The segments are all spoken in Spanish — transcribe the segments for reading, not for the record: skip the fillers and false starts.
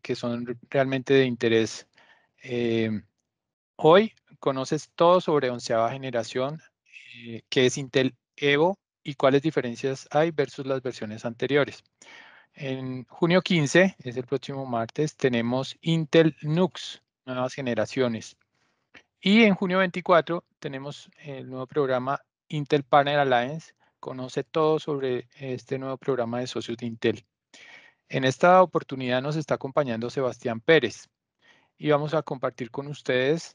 que son realmente de interés. Hoy conoces todo sobre onceava generación, qué es Intel Evo y cuáles diferencias hay versus las versiones anteriores. En junio 15, es el próximo martes, tenemos Intel NUCs, nuevas generaciones. Y en junio 24 tenemos el nuevo programa Intel Partner Alliance. Conoce todo sobre este nuevo programa de socios de Intel. En esta oportunidad nos está acompañando Sebastián Pérez y vamos a compartir con ustedes.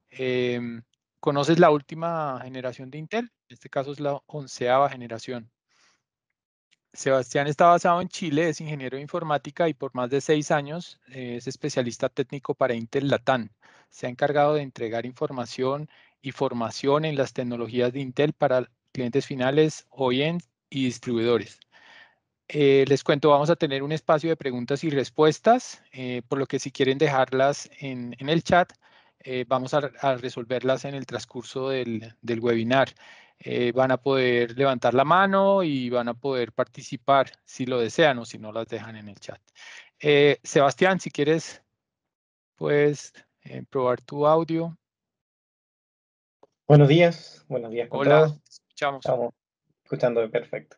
em, ¿Conoces la última generación de Intel? En este caso es la onceava generación. Sebastián está basado en Chile, es ingeniero de informática y por más de 6 años es especialista técnico para Intel Latam. Se ha encargado de entregar información y formación en las tecnologías de Intel para clientes finales, OEMs y distribuidores. Les cuento, vamos a tener un espacio de preguntas y respuestas, por lo que si quieren dejarlas en el chat, vamos a resolverlas en el transcurso del webinar. Van a poder levantar la mano y van a poder participar si lo desean o si no las dejan en el chat. Sebastián, si quieres, puedes probar tu audio. Buenos días con Hola, todos. te escuchamos. Estamos escuchando perfecto.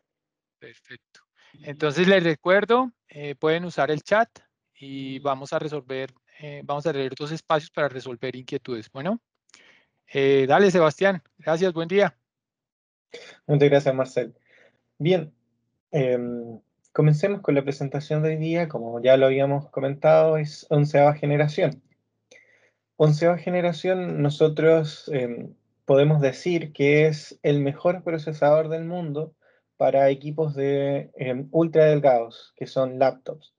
Perfecto. Entonces les recuerdo, pueden usar el chat y vamos a resolver, vamos a tener 2 espacios para resolver inquietudes. Bueno, dale Sebastián, gracias, buen día. Muchas gracias, Marcel. Bien, comencemos con la presentación de hoy día. Como ya lo habíamos comentado, es onceava generación. Onceava generación, nosotros podemos decir que es el mejor procesador del mundo para equipos de ultra delgados, que son laptops.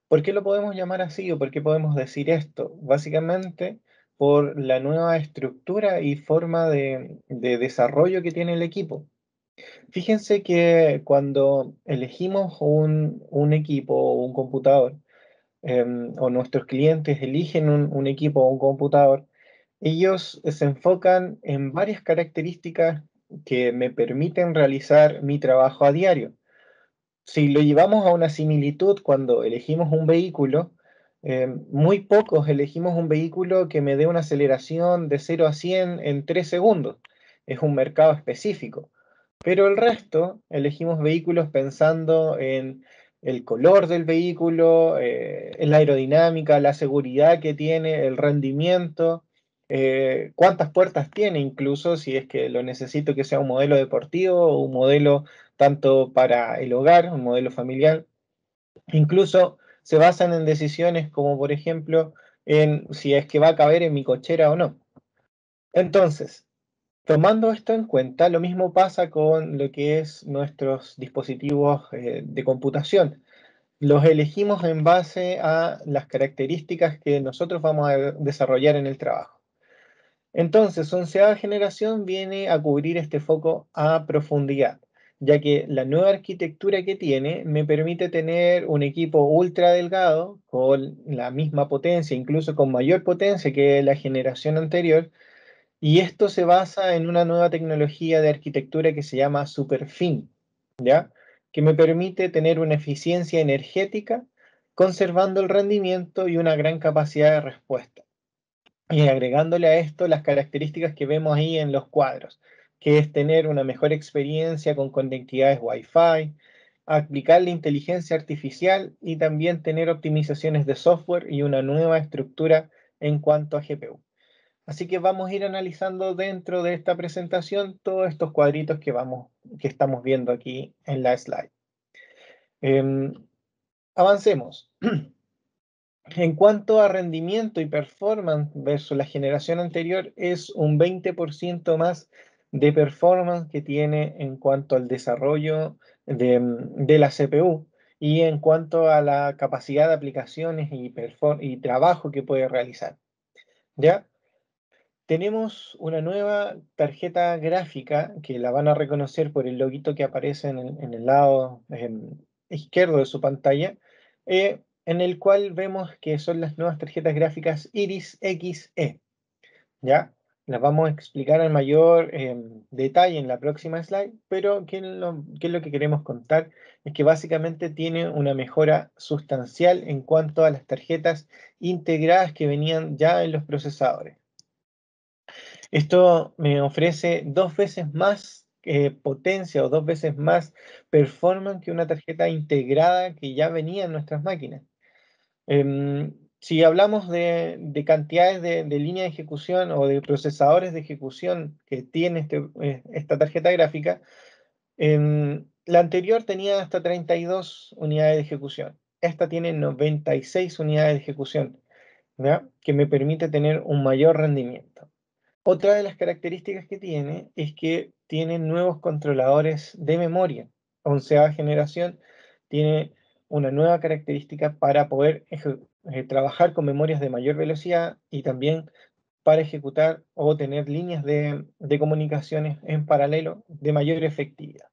¿Por qué lo podemos llamar así o por qué podemos decir esto? Básicamente por la nueva estructura y forma de desarrollo que tiene el equipo. Fíjense que cuando elegimos un equipo o un computador, o nuestros clientes eligen un equipo o un computador, ellos se enfocan en varias características que me permiten realizar mi trabajo a diario. Si lo llevamos a una similitud cuando elegimos un vehículo, muy pocos elegimos un vehículo que me dé una aceleración de 0 a 100 en 3 segundos. Es un mercado específico. Pero el resto elegimos vehículos pensando en el color del vehículo, en la aerodinámica, la seguridad que tiene, el rendimiento, cuántas puertas tiene, incluso si es que lo necesito que sea un modelo deportivo o un modelo tanto para el hogar, un modelo familiar. Incluso se basan en decisiones como, por ejemplo, en si es que va a caber en mi cochera o no. Entonces, tomando esto en cuenta, lo mismo pasa con lo que es nuestros dispositivos de computación. Los elegimos en base a las características que nosotros vamos a desarrollar en el trabajo. Entonces, onceava generación viene a cubrir este foco a profundidad, ya que la nueva arquitectura que tiene me permite tener un equipo ultra delgado con la misma potencia, incluso con mayor potencia que la generación anterior, y esto se basa en una nueva tecnología de arquitectura que se llama SuperFin, ¿ya? Que me permite tener una eficiencia energética, conservando el rendimiento y una gran capacidad de respuesta. Y agregándole a esto las características que vemos ahí en los cuadros, que es tener una mejor experiencia con conectividades Wi-Fi, aplicar la inteligencia artificial y también tener optimizaciones de software y una nueva estructura en cuanto a GPU. Así que vamos a ir analizando dentro de esta presentación todos estos cuadritos que estamos viendo aquí en la slide. Avancemos. En cuanto a rendimiento y performance versus la generación anterior, es un 20% más de performance que tiene en cuanto al desarrollo de la CPU y en cuanto a la capacidad de aplicaciones y trabajo que puede realizar. ¿Ya? Tenemos una nueva tarjeta gráfica que la van a reconocer por el loguito que aparece en el lado izquierdo de su pantalla, en el cual vemos que son las nuevas tarjetas gráficas Iris Xe, ¿ya? las vamos a explicar en mayor detalle en la próxima slide, pero qué es lo que queremos contar? Es que básicamente tiene una mejora sustancial en cuanto a las tarjetas integradas que venían ya en los procesadores. Esto me ofrece 2 veces más potencia o 2 veces más performance que una tarjeta integrada que ya venía en nuestras máquinas. Si hablamos de cantidades de línea de ejecución o de procesadores de ejecución que tiene esta tarjeta gráfica, la anterior tenía hasta 32 unidades de ejecución. Esta tiene 96 unidades de ejecución, ¿ya? Que me permite tener un mayor rendimiento. Otra de las características que tiene es que tiene nuevos controladores de memoria. 11ª generación tiene una nueva característica para poder trabajar con memorias de mayor velocidad y también para ejecutar o tener líneas de comunicaciones en paralelo de mayor efectividad.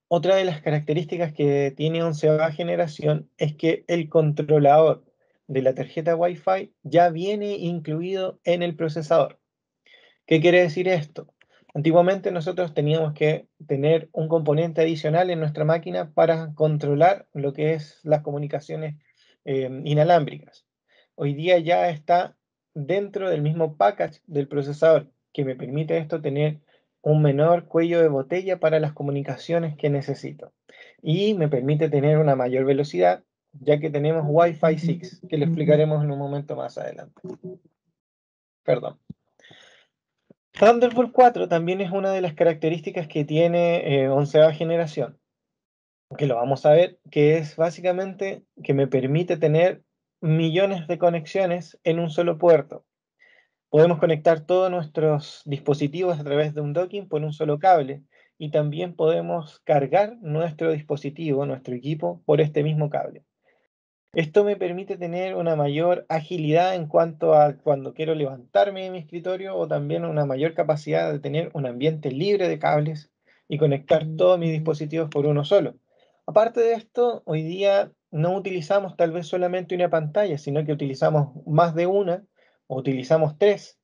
Otra de las características que tiene 11ª generación es que el controlador de la tarjeta Wi-Fi ya viene incluido en el procesador. ¿Qué quiere decir esto? Antiguamente nosotros teníamos que tener un componente adicional en nuestra máquina para controlar lo que es las comunicaciones inalámbricas. Hoy día ya está dentro del mismo package del procesador, que me permite esto tener un menor cuello de botella para las comunicaciones que necesito. Y me permite tener una mayor velocidad, ya que tenemos Wi-Fi 6, que lo explicaremos en un momento más adelante. Perdón. Thunderbolt 4 también es una de las características que tiene 11ª generación, que lo vamos a ver, que es básicamente que me permite tener millones de conexiones en un solo puerto. Podemos conectar todos nuestros dispositivos a través de un docking por un solo cable y también podemos cargar nuestro dispositivo, nuestro equipo, por este mismo cable. Esto me permite tener una mayor agilidad en cuanto a cuando quiero levantarme de mi escritorio o también una mayor capacidad de tener un ambiente libre de cables y conectar todos mis dispositivos por uno solo. Aparte de esto, hoy día no utilizamos tal vez solamente una pantalla, sino que utilizamos más de una o utilizamos tres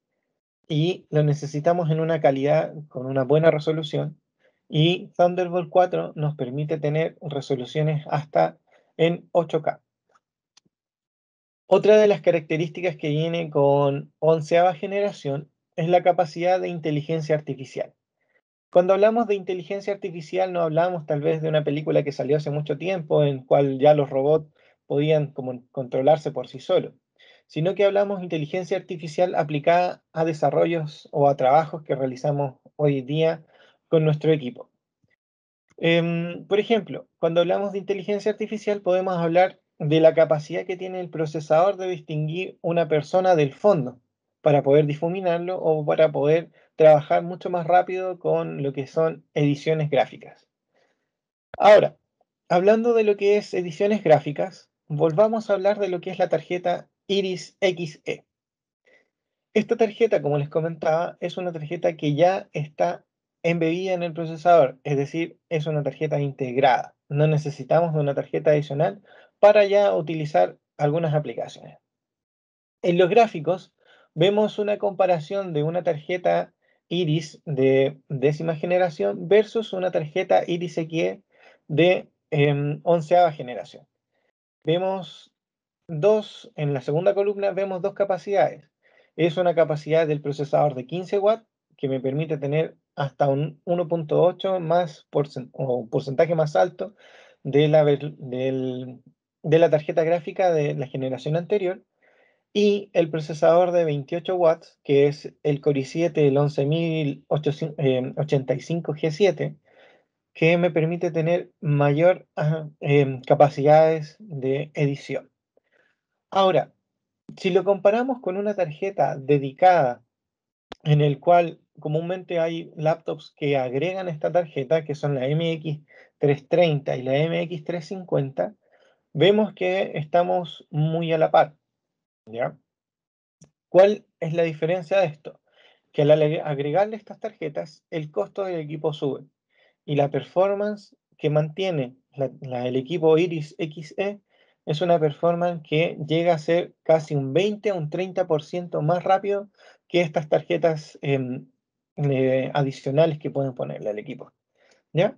y lo necesitamos en una calidad con una buena resolución. Y Thunderbolt 4 nos permite tener resoluciones hasta en 8K. Otra de las características que viene con 11ª generación es la capacidad de inteligencia artificial. Cuando hablamos de inteligencia artificial no hablamos tal vez de una película que salió hace mucho tiempo en cual ya los robots podían como controlarse por sí solos, sino que hablamos de inteligencia artificial aplicada a desarrollos o a trabajos que realizamos hoy día con nuestro equipo. Por ejemplo, cuando hablamos de inteligencia artificial podemos hablar de la capacidad que tiene el procesador de distinguir una persona del fondo para poder difuminarlo o para poder trabajar mucho más rápido con lo que son ediciones gráficas. Ahora, hablando de lo que es ediciones gráficas, volvamos a hablar de lo que es la tarjeta Iris Xe. Esta tarjeta, como les comentaba, es una tarjeta que ya está embebida en el procesador, es decir, es una tarjeta integrada. No necesitamos de una tarjeta adicional para ya utilizar algunas aplicaciones. En los gráficos vemos una comparación de una tarjeta Iris de 10ª generación versus una tarjeta Iris Xe de 11ª generación. Vemos en la segunda columna vemos dos capacidades. Es una capacidad del procesador de 15 watts que me permite tener hasta un 1.8 más porcentaje más alto de la tarjeta gráfica de la generación anterior, y el procesador de 28 watts, que es el Core i7, el 11085G7, que me permite tener mayor capacidades de edición. Ahora, si lo comparamos con una tarjeta dedicada en el cual comúnmente hay laptops que agregan esta tarjeta, que son la MX330 y la MX350, vemos que estamos muy a la par, ¿ya? ¿Cuál es la diferencia de esto? Que al agregarle estas tarjetas, el costo del equipo sube y la performance que mantiene el equipo Iris Xe es una performance que llega a ser casi un 20 a un 30% más rápido que estas tarjetas adicionales que pueden ponerle al equipo, ¿ya?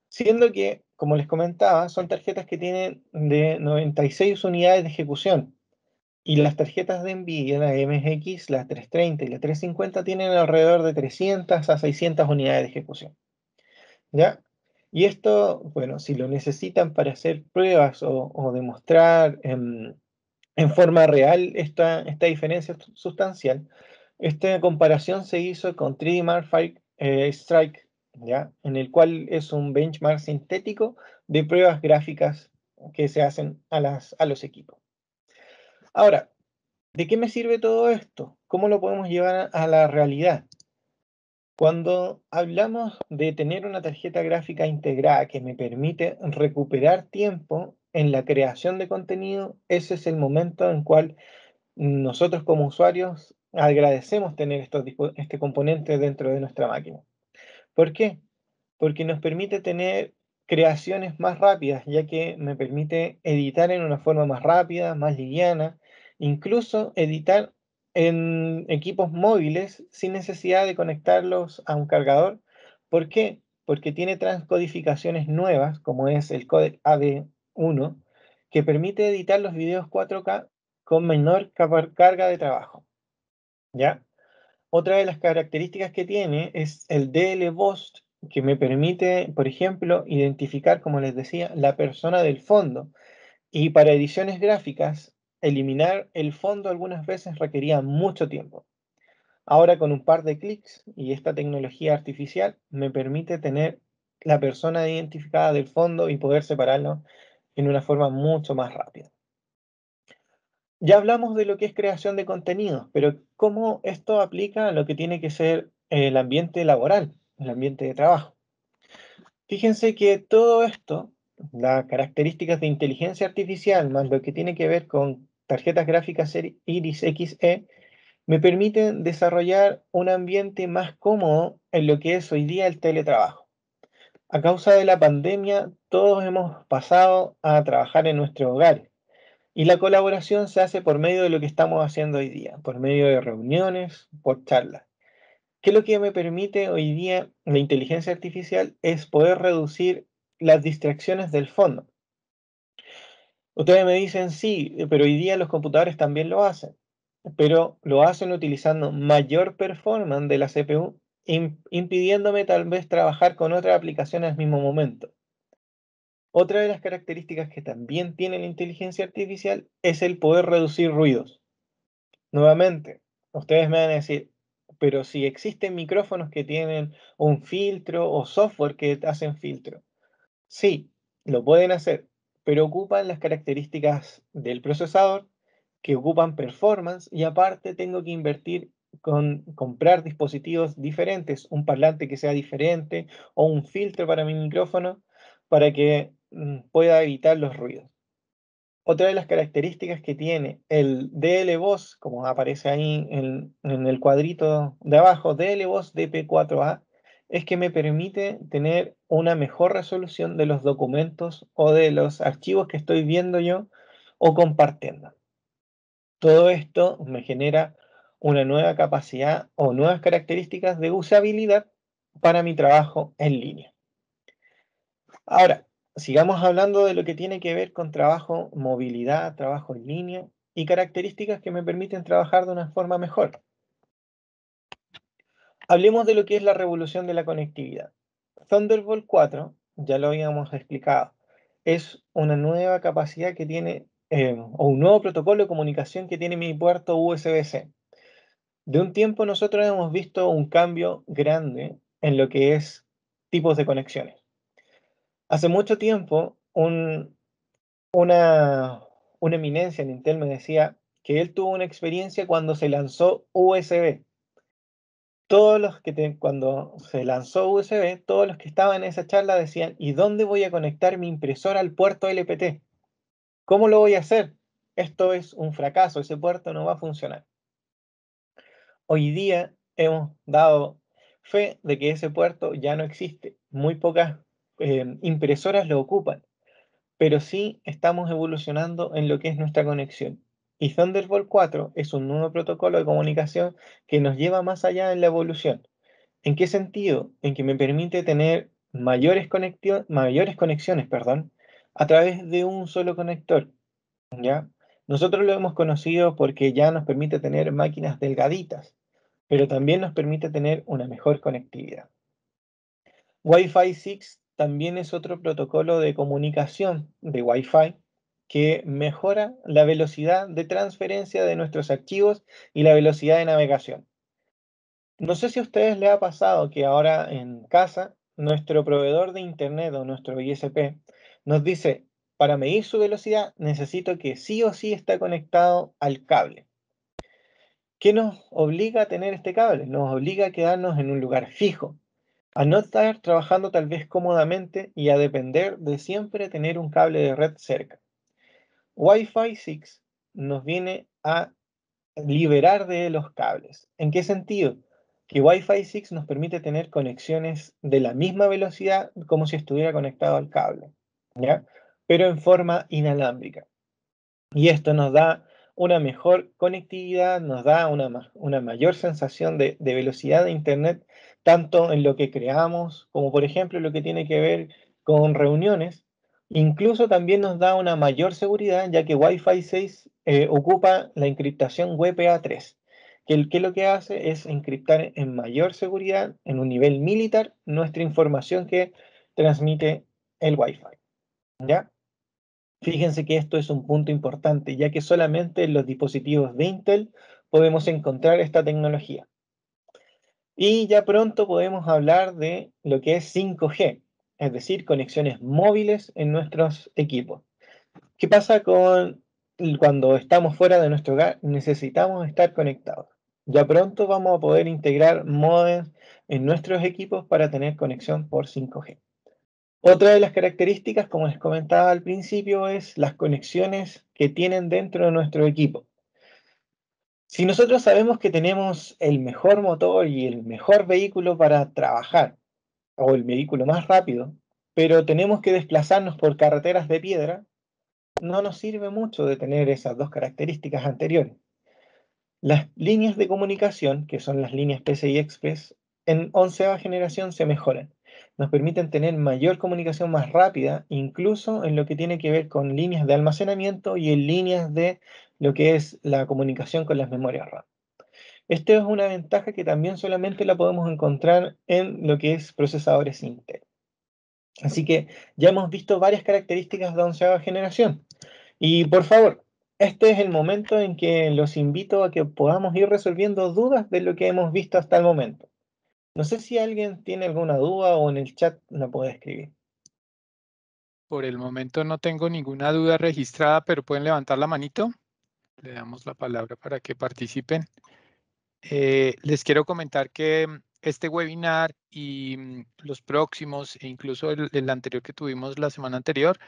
Siendo que, como les comentaba, son tarjetas que tienen de 96 unidades de ejecución. Y las tarjetas de NVIDIA, la MGX, la 330 y la 350, tienen alrededor de 300 a 600 unidades de ejecución, ¿ya? Y esto, bueno, si lo necesitan para hacer pruebas o demostrar en forma real esta diferencia sustancial, esta comparación se hizo con 3D Mark V Strike, ¿ya? En el cual es un benchmark sintético de pruebas gráficas que se hacen a los equipos. Ahora, ¿de qué me sirve todo esto? ¿Cómo lo podemos llevar a la realidad? Cuando hablamos de tener una tarjeta gráfica integrada que me permite recuperar tiempo en la creación de contenido, ese es el momento en cual nosotros como usuarios agradecemos tener este componente dentro de nuestra máquina. ¿Por qué? Porque nos permite tener creaciones más rápidas, ya que me permite editar en una forma más rápida, más liviana, incluso editar en equipos móviles sin necesidad de conectarlos a un cargador. ¿Por qué? Porque tiene transcodificaciones nuevas, como es el códec AV1, que permite editar los videos 4K con menor carga de trabajo, ¿ya? Otra de las características que tiene es el DL Boost, que me permite, por ejemplo, identificar, como les decía, la persona del fondo. Y para ediciones gráficas, eliminar el fondo algunas veces requería mucho tiempo. Ahora con un par de clics y esta tecnología artificial me permite tener la persona identificada del fondo y poder separarlo en una forma mucho más rápida. Ya hablamos de lo que es creación de contenidos, pero ¿cómo esto aplica a lo que tiene que ser el ambiente laboral, el ambiente de trabajo? Fíjense que todo esto, las características de inteligencia artificial, más lo que tiene que ver con tarjetas gráficas Iris Xe, me permiten desarrollar un ambiente más cómodo en lo que es hoy día el teletrabajo. A causa de la pandemia, todos hemos pasado a trabajar en nuestros hogares. Y la colaboración se hace por medio de lo que estamos haciendo hoy día, por medio de reuniones, por charlas. ¿Qué es lo que me permite hoy día la inteligencia artificial? Es poder reducir las distracciones del fondo. Ustedes me dicen, sí, pero hoy día los computadores también lo hacen, pero lo hacen utilizando mayor performance de la CPU, impidiéndome tal vez trabajar con otra aplicación al mismo momento. Otra de las características que también tiene la inteligencia artificial es el poder reducir ruidos. Nuevamente, ustedes me van a decir, pero si existen micrófonos que tienen un filtro o software que hacen filtro. Sí, lo pueden hacer, pero ocupan las características del procesador, que ocupan performance, y aparte tengo que invertir con comprar dispositivos diferentes, un parlante que sea diferente o un filtro para mi micrófono para que pueda evitar los ruidos. Otra de las características que tiene el DLBoss, como aparece ahí en el cuadrito de abajo, DLBoss DP4A, es que me permite tener una mejor resolución de los documentos o de los archivos que estoy viendo yo o compartiendo. Todo esto me genera una nueva capacidad o nuevas características de usabilidad para mi trabajo en línea. Ahora, sigamos hablando de lo que tiene que ver con trabajo, movilidad, trabajo en línea y características que me permiten trabajar de una forma mejor. Hablemos de lo que es la revolución de la conectividad. Thunderbolt 4, ya lo habíamos explicado, es una nueva capacidad que tiene, o un nuevo protocolo de comunicación que tiene mi puerto USB-C. De un tiempo nosotros hemos visto un cambio grande en lo que es tipos de conexiones. Hace mucho tiempo, una, una eminencia en Intel me decía que él tuvo una experiencia cuando se lanzó USB. Cuando se lanzó USB, todos los que estaban en esa charla decían, ¿y dónde voy a conectar mi impresora al puerto LPT? ¿Cómo lo voy a hacer? Esto es un fracaso, ese puerto no va a funcionar. Hoy día hemos dado fe de que ese puerto ya no existe. Muy pocas impresoras lo ocupan. pero sí estamos evolucionando en lo que es nuestra conexión. Y Thunderbolt 4 es un nuevo protocolo de comunicación que nos lleva más allá en la evolución. ¿En qué sentido? En que me permite tener mayores conexiones, perdón, a través de un solo conector, ¿ya? Nosotros lo hemos conocido porque ya nos permite tener máquinas delgaditas, pero también nos permite tener una mejor conectividad. Wi-Fi 6 también es otro protocolo de comunicación de Wi-Fi que mejora la velocidad de transferencia de nuestros archivos y la velocidad de navegación. No sé si a ustedes les ha pasado que ahora en casa nuestro proveedor de internet o nuestro ISP nos dice, para medir su velocidad necesito que sí o sí esté conectado al cable. ¿Qué nos obliga a tener este cable? Nos obliga a quedarnos en un lugar fijo, a no estar trabajando tal vez cómodamente y a depender de siempre tener un cable de red cerca. Wi-Fi 6 nos viene a liberar de los cables. ¿En qué sentido? Que Wi-Fi 6 nos permite tener conexiones de la misma velocidad como si estuviera conectado al cable, ¿ya? Pero en forma inalámbrica. Y esto nos da una mejor conectividad, nos da una mayor sensación de velocidad de Internet, tanto en lo que creamos, como por ejemplo lo que tiene que ver con reuniones. Incluso también nos da una mayor seguridad, ya que Wi-Fi 6 ocupa la encriptación WPA3, que lo que hace es encriptar en mayor seguridad, en un nivel militar, nuestra información que transmite el Wi-Fi, ¿ya? Fíjense que esto es un punto importante, ya que solamente en los dispositivos de Intel podemos encontrar esta tecnología. Y ya pronto podemos hablar de lo que es 5G, es decir, conexiones móviles en nuestros equipos. ¿Qué pasa con cuando estamos fuera de nuestro hogar? Necesitamos estar conectados. Ya pronto vamos a poder integrar modems en nuestros equipos para tener conexión por 5G. Otra de las características, como les comentaba al principio, es las conexiones que tienen dentro de nuestro equipo. Si nosotros sabemos que tenemos el mejor motor y el mejor vehículo para trabajar, o el vehículo más rápido, pero tenemos que desplazarnos por carreteras de piedra, no nos sirve mucho de tener esas dos características anteriores. Las líneas de comunicación, que son las líneas PCI Express, en 11ª generación se mejoran. Nos permiten tener mayor comunicación más rápida, incluso en lo que tiene que ver con líneas de almacenamiento y en líneas de lo que es la comunicación con las memorias RAM. Esta es una ventaja que también solamente la podemos encontrar en lo que es procesadores Intel. Así que ya hemos visto varias características de 11ª generación. Y por favor, este es el momento en que los invito a que podamos ir resolviendo dudas de lo que hemos visto hasta el momento. No sé si alguien tiene alguna duda o en el chat la puede escribir. Por el momento no tengo ninguna duda registrada, pero pueden levantar la manito. Le damos la palabra para que participen. Les quiero comentar que este webinar y los próximos e incluso el anterior que tuvimos la semana anterior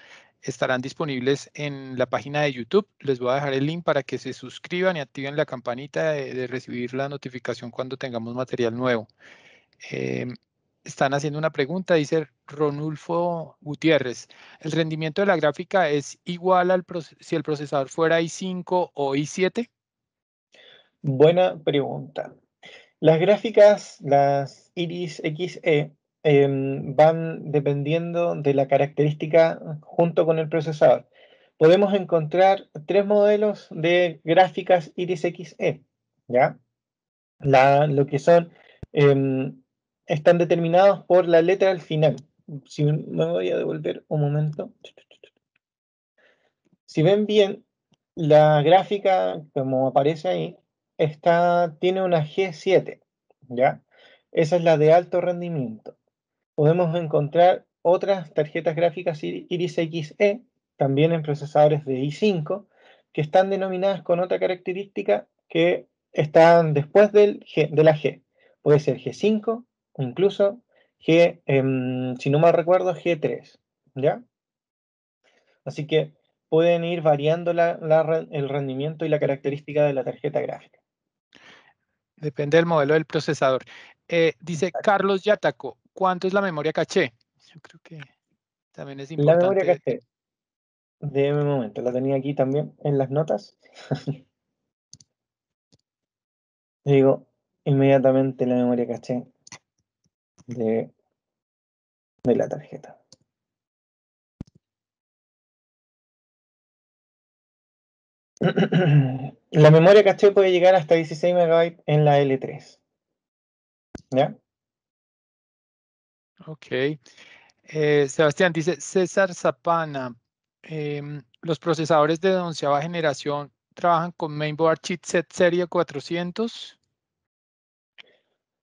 estarán disponibles en la página de YouTube. Les voy a dejar el link para que se suscriban y activen la campanita de recibir la notificación cuando tengamos material nuevo. Eh, Están haciendo una pregunta, dice Ronulfo Gutiérrez. ¿El rendimiento de la gráfica es igual si el procesador fuera i5 o i7? Buena pregunta. Las gráficas, las Iris Xe, van dependiendo de la característica junto con el procesador. Podemos encontrar tres modelos de gráficas Iris Xe, ¿ya? Lo que son, están determinados por la letra al final. Si me voy a devolver un momento. Si ven bien, la gráfica, como aparece ahí, tiene una G7, ¿ya? Esa es la de alto rendimiento. Podemos encontrar otras tarjetas gráficas Iris Xe, también en procesadores de i5, que están denominadas con otra característica que están después de la G. Puede ser G5 o incluso si no mal recuerdo, G3, ¿ya? Así que pueden ir variando el rendimiento y la característica de la tarjeta gráfica. Depende del modelo del procesador. Dice Carlos Yataco, ¿cuánto es la memoria caché? Yo creo que también es La memoria importante. caché. Déjame un momento, la tenía aquí también en las notas. Digo inmediatamente la memoria caché de, de la tarjeta. La memoria caché puede llegar hasta 16 MB en la L3. ¿Ya? Ok. Sebastián dice, César Zapana, los procesadores de 11ª generación trabajan con mainboard chipset serie 400.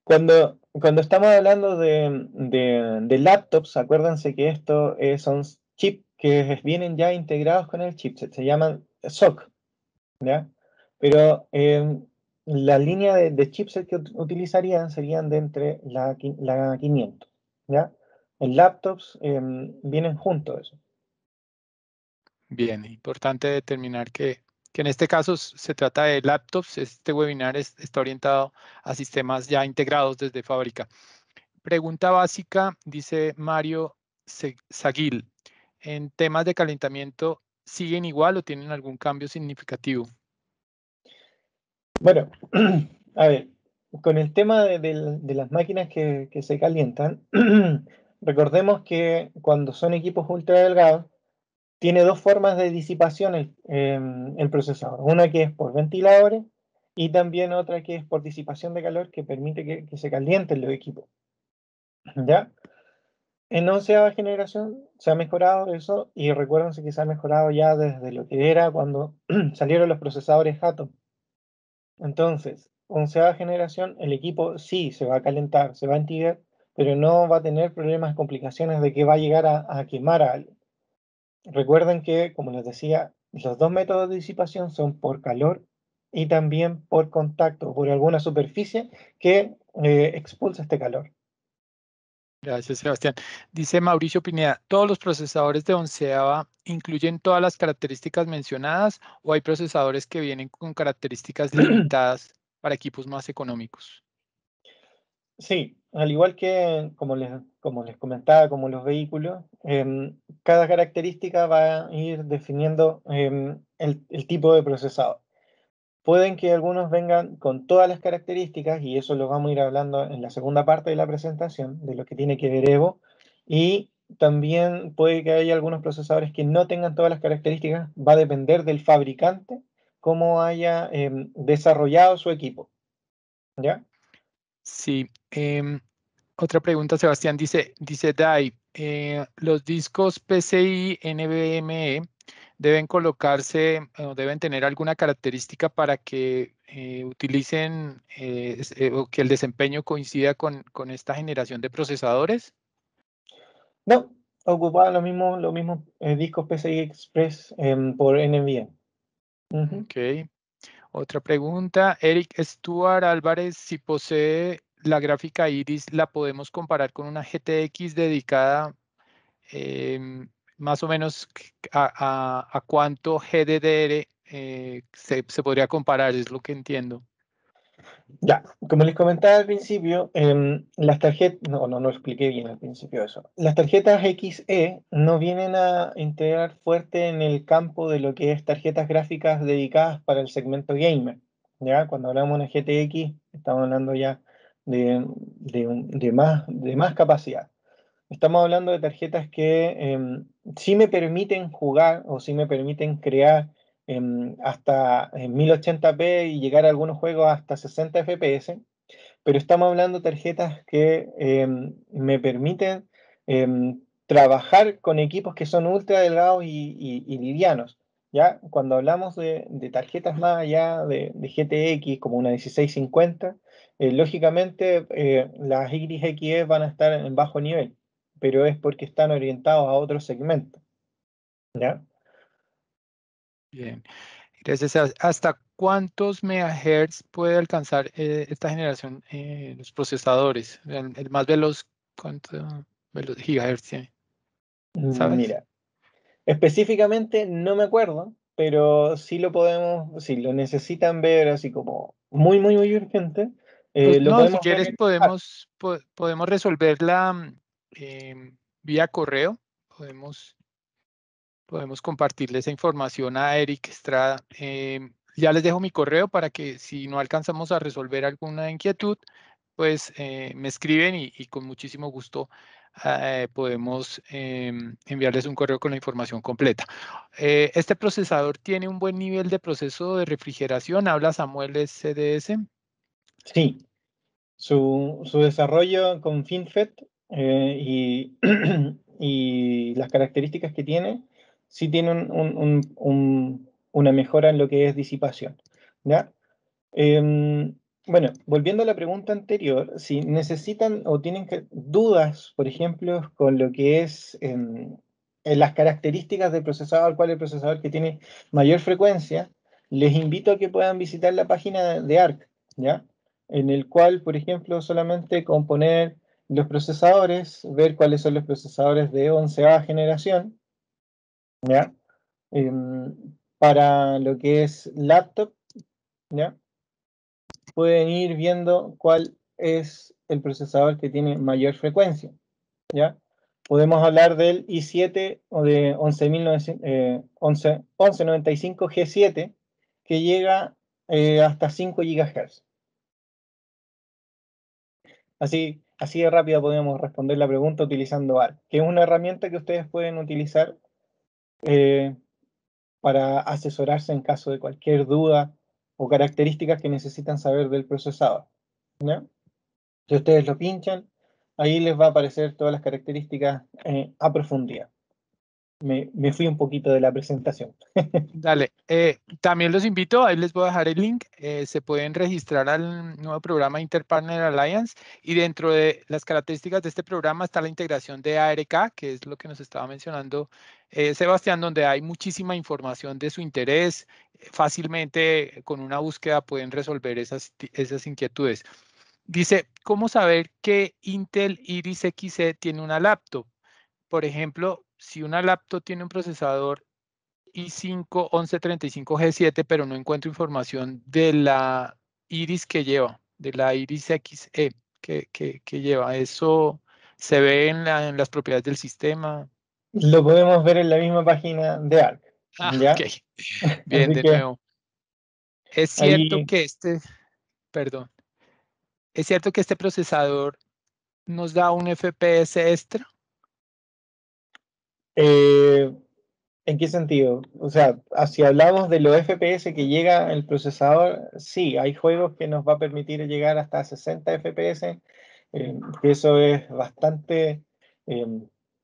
Cuando estamos hablando de laptops, acuérdense que esto son chips que vienen ya integrados con el chipset, se llaman SoC, ¿ya? Pero la línea de chipset que utilizarían serían de entre la 500, ¿ya? En laptops vienen juntos eso. Bien, importante determinar que en este caso se trata de laptops. Este webinar está orientado a sistemas ya integrados desde fábrica. Pregunta básica, dice Mario Saguil. ¿En temas de calentamiento siguen igual o tienen algún cambio significativo? Bueno, a ver, con el tema de las máquinas que se calientan, recordemos que cuando son equipos ultra delgados, tiene dos formas de disipación el procesador. Una que es por ventiladores y también otra que es por disipación de calor que permite que se calienten los equipos. ¿Ya? En 11ª generación se ha mejorado eso y recuérdense que se ha mejorado ya desde lo que era cuando salieron los procesadores Atom. Entonces, 11ª generación, el equipo sí se va a calentar, se va a entibiar, pero no va a tener problemas, complicaciones de que va a llegar a quemar a alguien. Recuerden que, como les decía, los dos métodos de disipación son por calor y también por contacto, por alguna superficie que expulsa este calor. Gracias, Sebastián. Dice Mauricio Pineda, ¿todos los procesadores de 11ª incluyen todas las características mencionadas o hay procesadores que vienen con características limitadas para equipos más económicos? Sí, al igual que como les comentaba, como los vehículos, cada característica va a ir definiendo el tipo de procesador. Pueden que algunos vengan con todas las características, y eso lo vamos a ir hablando en la segunda parte de la presentación, de lo que tiene que ver Evo, y también puede que haya algunos procesadores que no tengan todas las características, va a depender del fabricante, cómo haya desarrollado su equipo, ¿ya? Sí. Otra pregunta, Sebastián, dice Dai, ¿los discos PCI NVMe deben colocarse o deben tener alguna característica para que utilicen o que el desempeño coincida con esta generación de procesadores? No, ocupaba los mismos discos PCI Express por NVMe. Ujú. Ok. Otra pregunta, Eric Stuart Álvarez, si posee la gráfica Iris, ¿la podemos comparar con una GTX dedicada más o menos a cuánto GDDR se podría comparar? Es lo que entiendo. Ya, como les comentaba al principio, las tarjetas, no lo expliqué bien al principio eso. Las tarjetas XE no vienen a integrar fuerte en el campo de lo que es tarjetas gráficas dedicadas para el segmento gamer. Ya, cuando hablamos de una GTX, estamos hablando ya de más capacidad. Estamos hablando de tarjetas que sí me permiten jugar o sí me permiten crear hasta en 1080p y llegar a algunos juegos hasta 60 FPS, pero estamos hablando de tarjetas que me permiten trabajar con equipos que son ultra delgados y livianos. ¿Ya? Cuando hablamos de tarjetas más allá de GTX, como una 1650, lógicamente las YXE van a estar en bajo nivel, pero es porque están orientados a otro segmento. ¿Ya? Bien. Gracias. ¿Hasta cuántos megahertz puede alcanzar esta generación los procesadores? El más veloz, ¿cuánto gigahertz tiene? ¿Sabes? Mira, específicamente no me acuerdo, pero sí lo podemos, si lo necesitan ver así como muy urgente, lo No, si podemos ver quieres en el chat. podemos resolverla vía correo. Podemos. podemos compartirle esa información a Eric Estrada. Ya les dejo mi correo para que si no alcanzamos a resolver alguna inquietud, pues me escriben y con muchísimo gusto podemos enviarles un correo con la información completa. Este procesador tiene un buen nivel de proceso de refrigeración. Habla Samuel CDS. Sí, su desarrollo con FinFET y las características que tiene, sí tiene una mejora en lo que es disipación, ¿ya? Bueno, volviendo a la pregunta anterior, si necesitan o tienen dudas, por ejemplo, con lo que es en las características del procesador, cuál es el procesador que tiene mayor frecuencia, les invito a que puedan visitar la página de ARC, ¿ya? En el cual, por ejemplo, solamente con poner los procesadores, ver cuáles son los procesadores de 11ª generación, ¿ya? Para lo que es laptop, ¿ya? Pueden ir viendo cuál es el procesador que tiene mayor frecuencia, ¿ya? Podemos hablar del i7 o de 1195G7, que llega hasta 5 GHz. Así de rápido podemos responder la pregunta utilizando ARC, que es una herramienta que ustedes pueden utilizar para asesorarse en caso de cualquier duda o características que necesitan saber del procesador, ¿ya? Si ustedes lo pinchan, ahí les va a aparecer todas las características a profundidad. Me fui un poquito de la presentación. Dale, también los invito, ahí les voy a dejar el link, se pueden registrar al nuevo programa Interpartner Alliance y dentro de las características de este programa está la integración de ARK, que es lo que nos estaba mencionando Sebastián, donde hay muchísima información de su interés, fácilmente con una búsqueda pueden resolver esas inquietudes. Dice, ¿cómo saber que Intel Iris Xe tiene una laptop? Por ejemplo, si una laptop tiene un procesador i5 1135G7, pero no encuentro información de la Iris que lleva, de la Iris Xe que lleva. Eso se ve en las propiedades del sistema. Lo podemos ver en la misma página de ARC, Ah, ok. ¿ya? Bien, Así de que nuevo. Es cierto ahí que perdón, es cierto que este procesador nos da un FPS extra. eh, ¿en qué sentido? O sea, si hablamos de los FPS que llega el procesador, sí, hay juegos que nos va a permitir llegar hasta 60 FPS, que eso es bastante eh,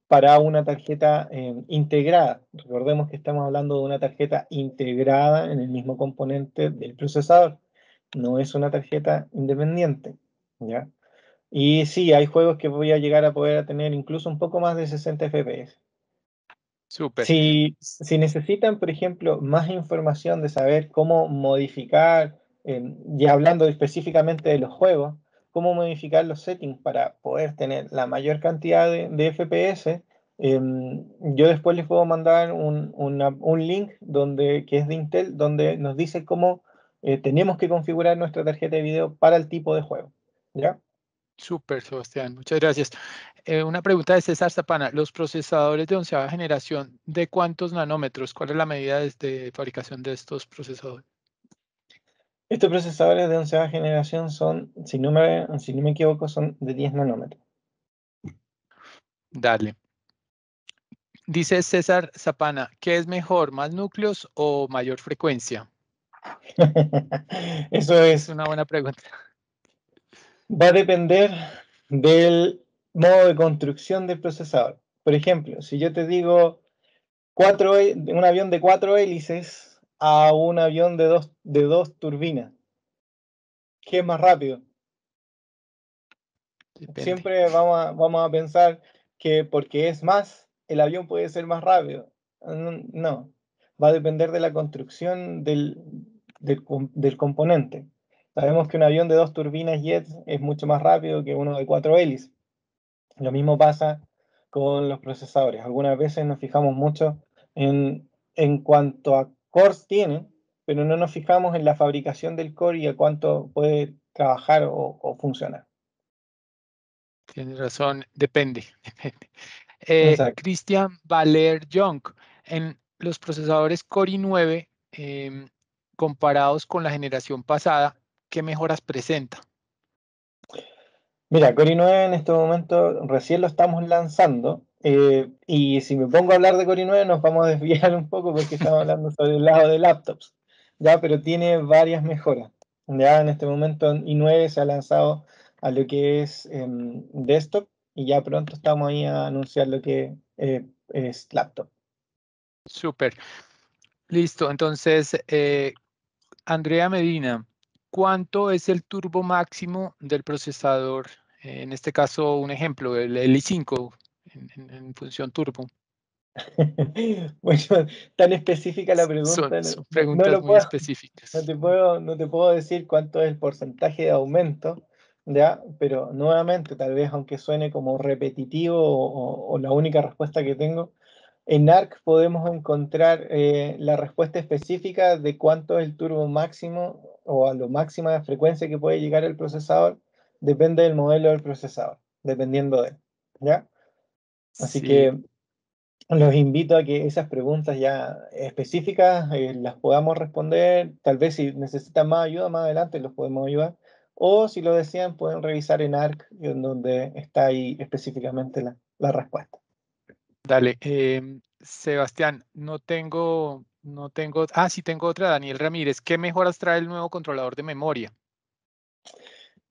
para una tarjeta integrada. Recordemos que estamos hablando de una tarjeta integrada en el mismo componente del procesador, no es una tarjeta independiente, ¿ya? Y sí, hay juegos que voy a llegar a poder tener incluso un poco más de 60 FPS. Súper. Si necesitan, por ejemplo, más información de saber cómo modificar, ya hablando específicamente de los juegos, cómo modificar los settings para poder tener la mayor cantidad de FPS, yo después les puedo mandar un link que es de Intel, donde nos dice cómo tenemos que configurar nuestra tarjeta de video para el tipo de juego, ¿ya? Súper, Sebastián, muchas gracias. Una pregunta de César Zapana. ¿Los procesadores de 11ª generación de cuántos nanómetros? ¿Cuál es la medida de fabricación de estos procesadores? Estos procesadores de 11ª generación son, si no me equivoco, son de 10 nanómetros. Dale. Dice César Zapana, ¿qué es mejor, más núcleos o mayor frecuencia? Eso Es es, una buena pregunta. va a depender del modo de construcción del procesador. Por ejemplo, si yo te digo un avión de 4 hélices a un avión de dos turbinas, ¿qué es más rápido? Depende. Siempre vamos a pensar que porque es más, el avión puede ser más rápido. No, va a depender de la construcción del componente. Sabemos que un avión de dos turbinas jet es mucho más rápido que uno de 4 hélices. Lo mismo pasa con los procesadores. Algunas veces nos fijamos mucho en cuanto a cores tienen, pero no nos fijamos en la fabricación del core y a cuánto puede trabajar o funcionar. Tienes razón, depende, depende. Exacto. Christian Valer Young. En los procesadores Core i9, comparados con la generación pasada, ¿qué mejoras presenta? Mira, Core i9 en este momento recién lo estamos lanzando, y si me pongo a hablar de Core i9 nos vamos a desviar un poco porque estamos hablando sobre el lado de laptops, ya, pero tiene varias mejoras. Ya en este momento i9 se ha lanzado a lo que es desktop y ya pronto estamos ahí a anunciar lo que es laptop. Súper. Listo. Entonces, Andrea Medina, ¿cuánto es el turbo máximo del procesador? En este caso, un ejemplo, el i5 en función turbo. Bueno, tan específica la Son, pregunta, no, son no preguntas lo muy puedo. específicas. No te puedo decir cuánto es el porcentaje de aumento, ¿ya? Pero nuevamente, tal vez aunque suene como repetitivo o la única respuesta que tengo, en ARC podemos encontrar la respuesta específica de cuánto es el turbo máximo o a lo máxima de frecuencia que puede llegar el procesador, depende del modelo del procesador, dependiendo de él, ¿ya? Así Sí, que los invito a que esas preguntas ya específicas las podamos responder. Tal vez si necesitan más ayuda más adelante los podemos ayudar. O si lo desean pueden revisar en ARC, en donde está ahí específicamente la respuesta. dale. Sebastián, sí tengo otra, Daniel Ramírez. ¿Qué mejoras trae el nuevo controlador de memoria?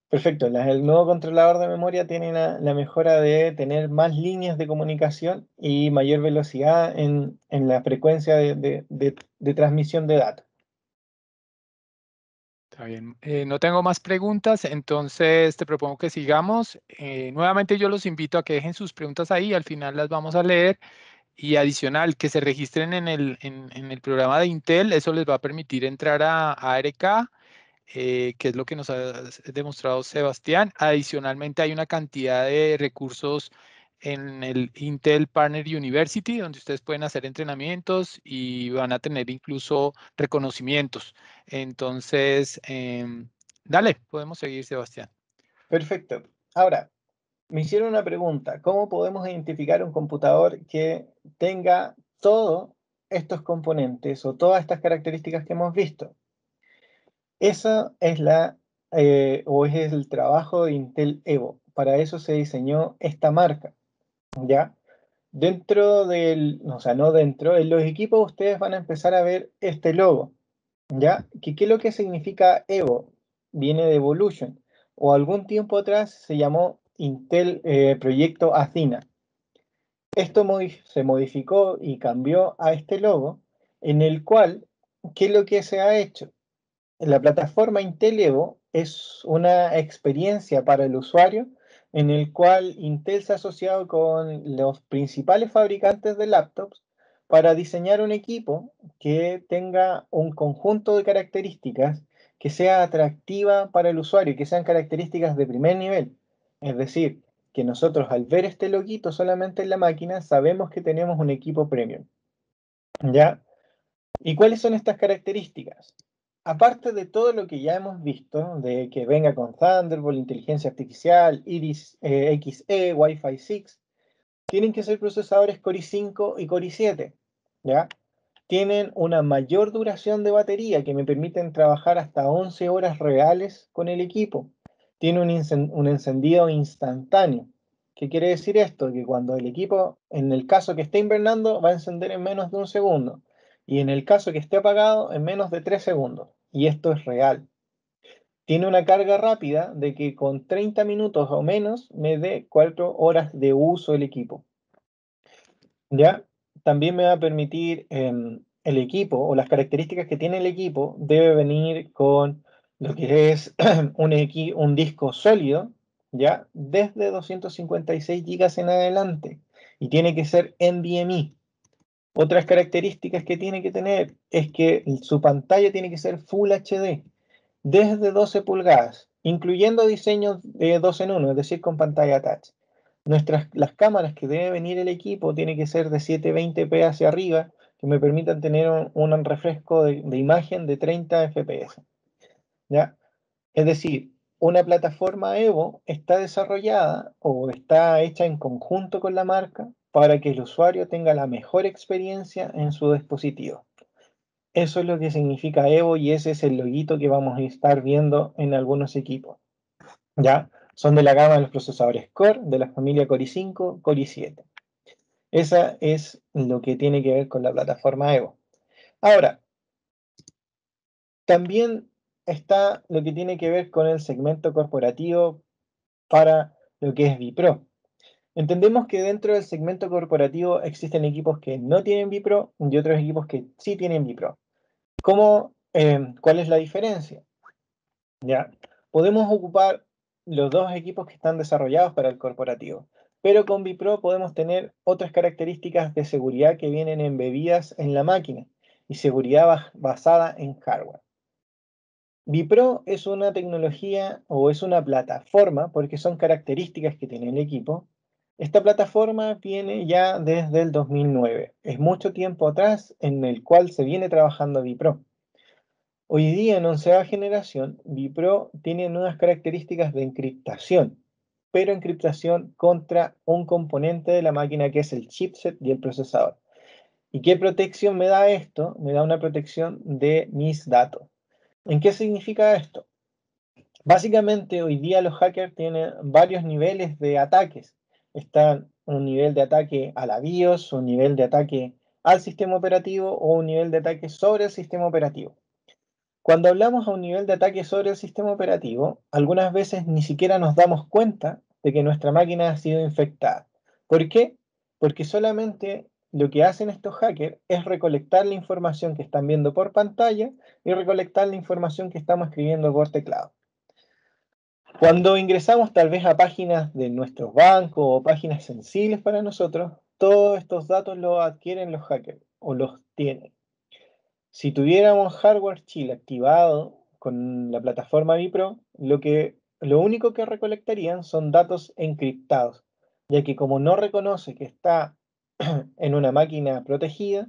Perfecto. El nuevo controlador de memoria tiene la mejora de tener más líneas de comunicación y mayor velocidad en la frecuencia de transmisión de datos. Está bien. No tengo más preguntas, entonces te propongo que sigamos. Nuevamente yo los invito a que dejen sus preguntas ahí, al final las vamos a leer y adicional, que se registren en el programa de Intel, eso les va a permitir entrar a ARK, que es lo que nos ha demostrado Sebastián. Adicionalmente hay una cantidad de recursos en el Intel Partner University, donde ustedes pueden hacer entrenamientos y van a tener incluso reconocimientos. Entonces, dale, podemos seguir, Sebastián. Perfecto. Ahora, me hicieron una pregunta, ¿cómo podemos identificar un computador que tenga todos estos componentes o todas estas características que hemos visto? Esa es o es el trabajo de Intel Evo. Para eso se diseñó esta marca, ¿ya? Dentro o sea, no dentro, en los equipos ustedes van a empezar a ver este logo, ¿ya? ¿Qué es lo que significa Evo? Viene de Evolution, o algún tiempo atrás se llamó Intel Proyecto Athena. Esto se modificó y cambió a este logo, en el cual, ¿qué es lo que se ha hecho? La plataforma Intel Evo es una experiencia para el usuario en el cual Intel se ha asociado con los principales fabricantes de laptops para diseñar un equipo que tenga un conjunto de características que sea atractiva para el usuario y que sean características de primer nivel. Es decir, que nosotros al ver este loguito solamente en la máquina sabemos que tenemos un equipo premium. ¿Ya? ¿Y cuáles son estas características? Aparte de todo lo que ya hemos visto, de que venga con Thunderbolt, inteligencia artificial, Iris Xe, Wi-Fi 6, tienen que ser procesadores Core i5 y Core i7, ¿ya? Tienen una mayor duración de batería que me permiten trabajar hasta 11 horas reales con el equipo. Tiene un encendido instantáneo. ¿Qué quiere decir esto? Que cuando el equipo, en el caso que esté invernando, va a encender en menos de un segundo. Y en el caso que esté apagado, en menos de 3 segundos. Y esto es real. Tiene una carga rápida de que con 30 minutos o menos me dé 4 horas de uso el equipo. ¿Ya? También me va a permitir el equipo o las características que tiene el equipo debe venir con lo que es un disco sólido, ¿ya? Desde 256 gigas en adelante y tiene que ser NVMe. Otras características que tiene que tener es que su pantalla tiene que ser Full HD desde 12 pulgadas, incluyendo diseños de 2 en 1, es decir, con pantalla touch. Las cámaras que debe venir el equipo tiene que ser de 720p hacia arriba, que me permitan tener un refresco de imagen de 30 fps. ¿Ya? Es decir, una plataforma Evo está desarrollada o está hecha en conjunto con la marca para que el usuario tenga la mejor experiencia en su dispositivo. Eso es lo que significa Evo y ese es el loguito que vamos a estar viendo en algunos equipos. ¿Ya? Son de la gama de los procesadores Core, de la familia Core i5, Core i7. Esa es lo que tiene que ver con la plataforma Evo. Ahora, también está lo que tiene que ver con el segmento corporativo para lo que es vPro. Entendemos que dentro del segmento corporativo existen equipos que no tienen vPro y otros equipos que sí tienen vPro. ¿Cuál es la diferencia? ¿Ya? Podemos ocupar los dos equipos que están desarrollados para el corporativo, pero con vPro podemos tener otras características de seguridad que vienen embebidas en la máquina y seguridad basada en hardware. vPro es una tecnología o es una plataforma, porque son características que tiene el equipo. Esta plataforma viene ya desde el 2009. Es mucho tiempo atrás en el cual se viene trabajando vPro. Hoy día en onceava generación, vPro tiene nuevas características de encriptación, pero encriptación contra un componente de la máquina que es el chipset y el procesador. ¿Y qué protección me da esto? Me da una protección de mis datos. ¿En qué significa esto? Básicamente, hoy día los hackers tienen varios niveles de ataques. Está un nivel de ataque a la BIOS, un nivel de ataque al sistema operativo o un nivel de ataque sobre el sistema operativo. Cuando hablamos a un nivel de ataque sobre el sistema operativo, algunas veces ni siquiera nos damos cuenta de que nuestra máquina ha sido infectada. ¿Por qué? Porque solamente lo que hacen estos hackers es recolectar la información que están viendo por pantalla y recolectar la información que estamos escribiendo por teclado. Cuando ingresamos tal vez a páginas de nuestros bancos o páginas sensibles para nosotros, todos estos datos los adquieren los hackers o los tienen. Si tuviéramos hardware chill activado con la plataforma vPro, lo único que recolectarían son datos encriptados, ya que como no reconoce que está en una máquina protegida,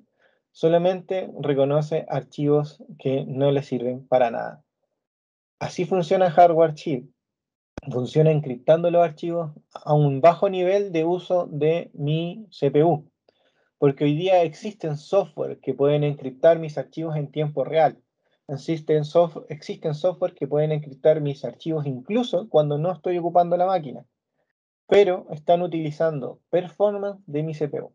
solamente reconoce archivos que no le sirven para nada. Así funciona hardware chill. Funciona encriptando los archivos a un bajo nivel de uso de mi CPU, porque hoy día existen software que pueden encriptar mis archivos en tiempo real. Existen software que pueden encriptar mis archivos incluso cuando no estoy ocupando la máquina, pero están utilizando performance de mi CPU.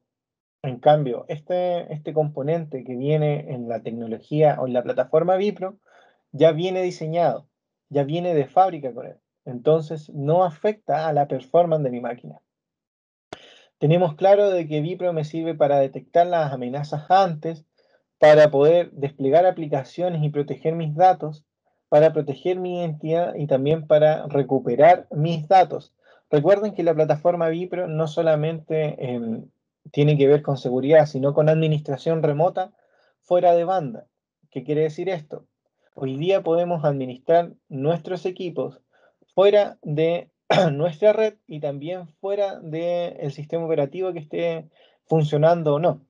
En cambio, este componente que viene en la tecnología o en la plataforma vPro ya viene diseñado, ya viene de fábrica con él. Entonces no afecta a la performance de mi máquina. Tenemos claro de que vPro me sirve para detectar las amenazas antes, para poder desplegar aplicaciones y proteger mis datos, para proteger mi identidad y también para recuperar mis datos. Recuerden que la plataforma vPro no solamente tiene que ver con seguridad, sino con administración remota fuera de banda. ¿Qué quiere decir esto? Hoy día podemos administrar nuestros equipos fuera de nuestra red y también fuera del sistema operativo que esté funcionando o no.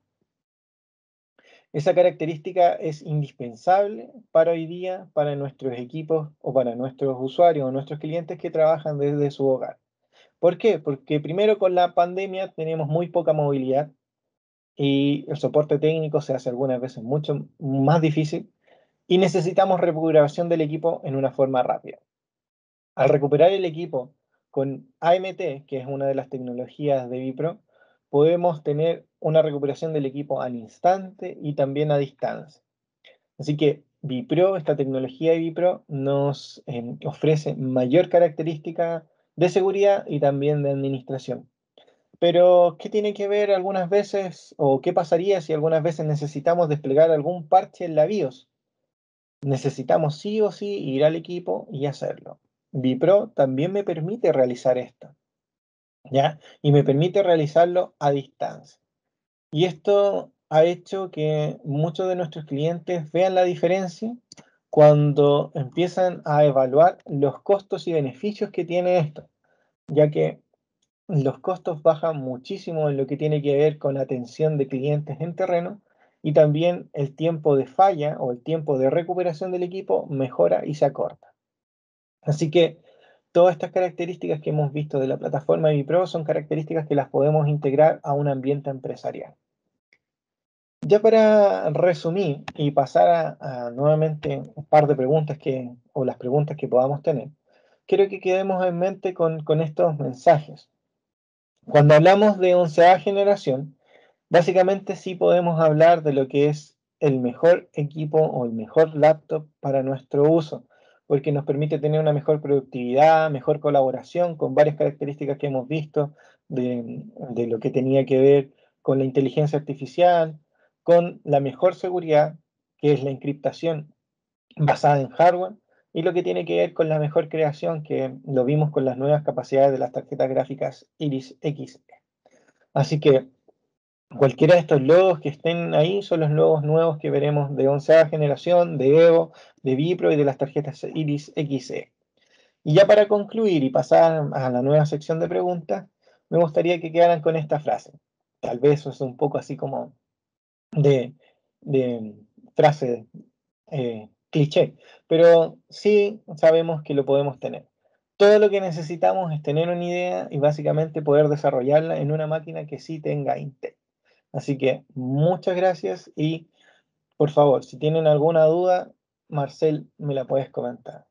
Esa característica es indispensable para hoy día, para nuestros equipos o para nuestros usuarios o nuestros clientes que trabajan desde su hogar. ¿Por qué? Porque primero con la pandemia tenemos muy poca movilidad y el soporte técnico se hace algunas veces mucho más difícil y necesitamos recuperación del equipo en una forma rápida. Al recuperar el equipo con AMT, que es una de las tecnologías de vPro, podemos tener una recuperación del equipo al instante y también a distancia. Así que vPro, esta tecnología de vPro, nos ofrece mayor característica de seguridad y también de administración. Pero, ¿qué tiene que ver algunas veces o qué pasaría si algunas veces necesitamos desplegar algún parche en la BIOS? Necesitamos sí o sí ir al equipo y hacerlo. vPro también me permite realizar esto, ¿ya? Y me permite realizarlo a distancia. Y esto ha hecho que muchos de nuestros clientes vean la diferencia cuando empiezan a evaluar los costos y beneficios que tiene esto, ya que los costos bajan muchísimo en lo que tiene que ver con atención de clientes en terreno y también el tiempo de falla o el tiempo de recuperación del equipo mejora y se acorta. Así que Todas estas características que hemos visto de la plataforma vPro son características que las podemos integrar a un ambiente empresarial. Ya para resumir y pasar a nuevamente un par de preguntas o las preguntas que podamos tener, quiero que quedemos en mente con estos mensajes. Cuando hablamos de onceava generación, básicamente sí podemos hablar de lo que es el mejor equipo o el mejor laptop para nuestro uso, porque nos permite tener una mejor productividad, mejor colaboración con varias características que hemos visto de lo que tenía que ver con la inteligencia artificial, con la mejor seguridad, que es la encriptación basada en hardware, y lo que tiene que ver con la mejor creación, que lo vimos con las nuevas capacidades de las tarjetas gráficas Iris Xe. Así que cualquiera de estos logos que estén ahí son los logos nuevos que veremos de onceava generación, de Evo, de Vipro y de las tarjetas Iris Xe. Y ya para concluir y pasar a la nueva sección de preguntas, me gustaría que quedaran con esta frase. Tal vez eso es un poco así como de, de frase cliché, pero sí sabemos que lo podemos tener. Todo lo que necesitamos es tener una idea y básicamente poder desarrollarla en una máquina que sí tenga Intel. Así que muchas gracias y por favor, si tienen alguna duda, Marcel, me la puedes comentar.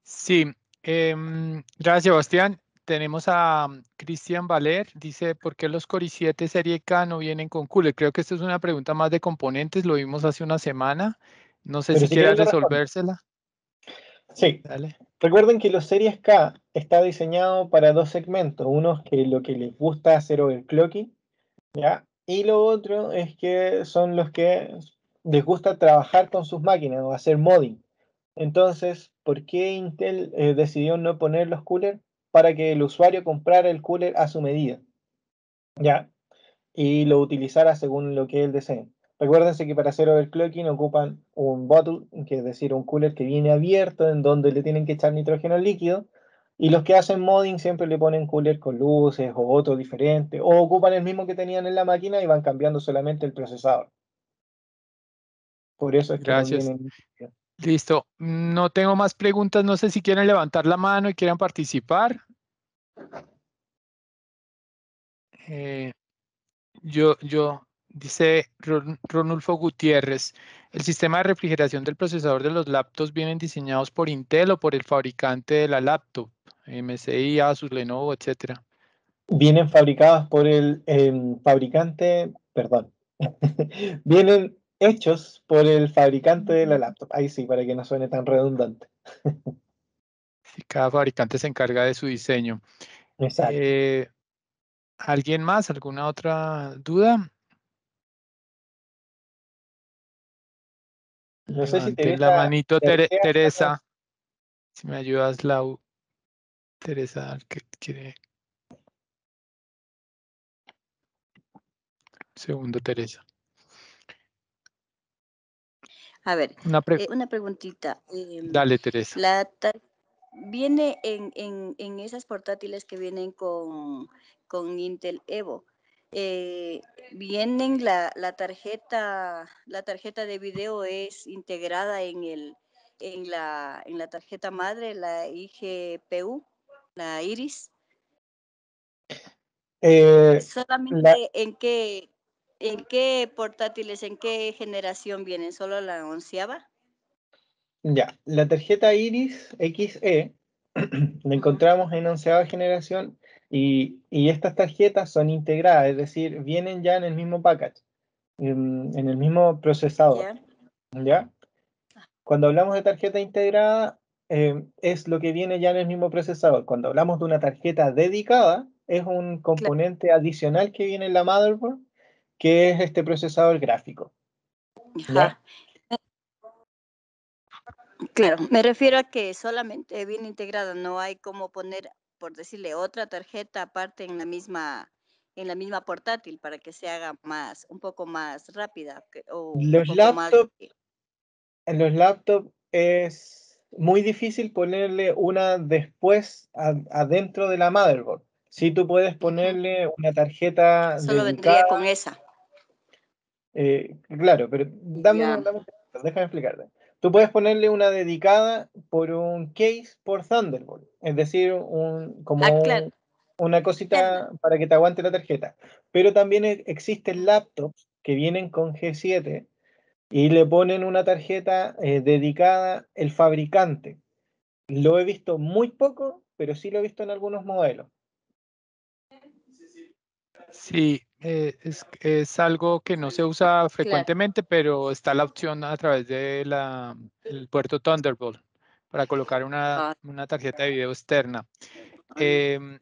Sí, gracias, Sebastián. Tenemos a Cristian Valer, dice, ¿por qué los Core i7 Serie K no vienen con cooler? Creo que esta es una pregunta más de componentes, lo vimos hace una semana. No sé Pero si si quieras quieren le respondo. resolvérsela. Sí, Dale. recuerden que los Series K está diseñado para dos segmentos. Uno es que lo que les gusta hacer overclocking, ¿ya? Y lo otro es que son los que les gusta trabajar con sus máquinas o hacer modding. Entonces, ¿por qué Intel decidió no poner los coolers? Para que el usuario comprara el cooler a su medida, ¿ya? Y lo utilizara según lo que él desee. Recuérdense que para hacer overclocking ocupan un bottle, que es decir, un cooler que viene abierto en donde le tienen que echar nitrógeno líquido. Y los que hacen modding siempre le ponen cooler con luces o otro diferente, o ocupan el mismo que tenían en la máquina y van cambiando solamente el procesador. Por eso es que no Gracias. vienen. Listo. No tengo más preguntas. No sé si quieren levantar la mano y quieran participar. Eh, dice Ronulfo Gutiérrez, ¿el sistema de refrigeración del procesador de los laptops vienen diseñados por Intel o por el fabricante de la laptop? MSI, Asus, Lenovo, etcétera. Vienen fabricados por el fabricante, perdón, vienen hechos por el fabricante de la laptop. Ahí sí, para que no suene tan redundante. Sí, cada fabricante se encarga de su diseño. Exacto. Eh, ¿Alguien más? ¿Alguna otra duda? No sé si Levanten la Teresa manito, desea. Teresa. Si me ayudas, Lau. Teresa, que quiere. Segundo, Teresa. A ver, Una una preguntita. Dale, Teresa. La tar- Viene en esas portátiles que vienen con Intel Evo. Vienen la tarjeta de video es integrada en la tarjeta madre, la IGPU, la Iris. Eh, la, Solamente en qué portátiles, en qué generación vienen, solo la onceava. ya, la tarjeta Iris Xe la encontramos en onceava generación y estas tarjetas son integradas, es decir, vienen ya en el mismo package, en el mismo procesador, Ya, ¿ya? Cuando hablamos de tarjeta integrada, es lo que viene ya en el mismo procesador. Cuando hablamos de una tarjeta dedicada, es un claro. componente adicional que viene en la motherboard, que es este procesador gráfico, ¿ya? Ajá. Claro, me refiero a que solamente viene integrada, no hay como poner, por decirle, otra tarjeta aparte en la misma portátil para que se haga más, un poco más rápida o un Los poco más. laptops, en los laptops es muy difícil ponerle una después adentro de la motherboard. Si tú puedes Ujú. ponerle una tarjeta Solo vendría con dedicada. esa. Claro, pero Ya, déjame explicarte. Tú puedes ponerle una dedicada por un case por Thunderbolt, es decir, Claro, una externa. cosita para que te aguante la tarjeta. Pero también existen laptops que vienen con G7 y le ponen una tarjeta dedicada el fabricante. Lo he visto muy poco, pero sí lo he visto en algunos modelos. Sí, es algo que no se usa Claro. frecuentemente, pero está la opción a través de el puerto Thunderbolt para colocar Ah, una tarjeta de video externa. Em,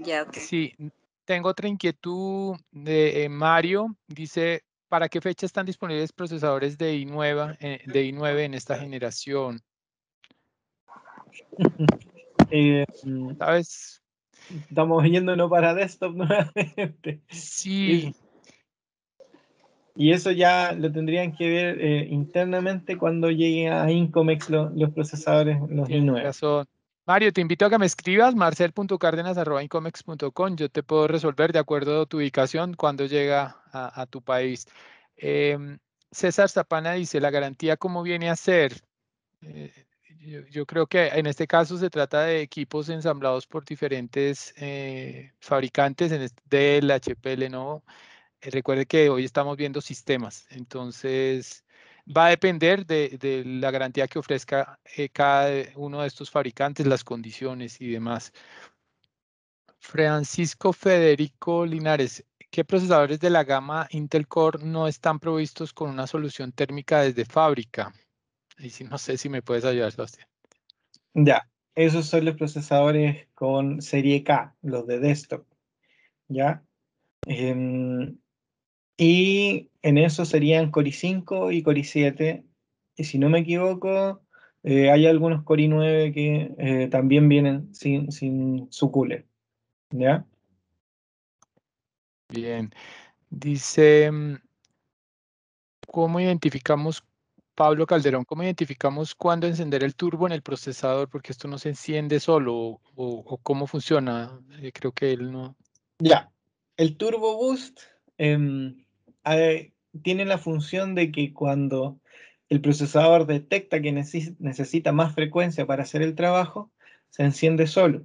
ya, ok. sí, tengo otra inquietud de Mario. Dice, ¿para qué fecha están disponibles procesadores de i9 en esta generación? Eh, ¿Sabes? Estamos yéndonos para desktop nuevamente. Sí, Y eso ya lo tendrían que ver internamente cuando lleguen a Incomex los procesadores, los tienes i9. razón. Mario, te invito a que me escribas, marcel.cardenas@incomex.com. Yo te puedo resolver de acuerdo a tu ubicación cuando llega a tu país. Em, César Zapana dice, ¿la garantía cómo viene a ser? Eh, yo creo que en este caso se trata de equipos ensamblados por diferentes fabricantes, Dell, HP, Lenovo. Recuerde que hoy estamos viendo sistemas, entonces va a depender de la garantía que ofrezca cada uno de estos fabricantes, las condiciones y demás. Francisco Federico Linares, ¿qué procesadores de la gama Intel Core no están provistos con una solución térmica desde fábrica? Y si no sé si me puedes ayudar, Sebastián. Ya, esos son los procesadores con serie K, los de desktop, ¿ya? Em, y en eso serían Core i5 y Core i7. Y si no me equivoco, hay algunos Core i9 que también vienen sin su cooler, ¿ya? Bien, dice, ¿cómo identificamos, Pablo Calderón, cómo identificamos cuándo encender el turbo en el procesador? Porque esto no se enciende solo, o cómo funciona. Creo que él no. Ya, el Turbo Boost tiene la función de que cuando el procesador detecta que necesita más frecuencia para hacer el trabajo, se enciende solo.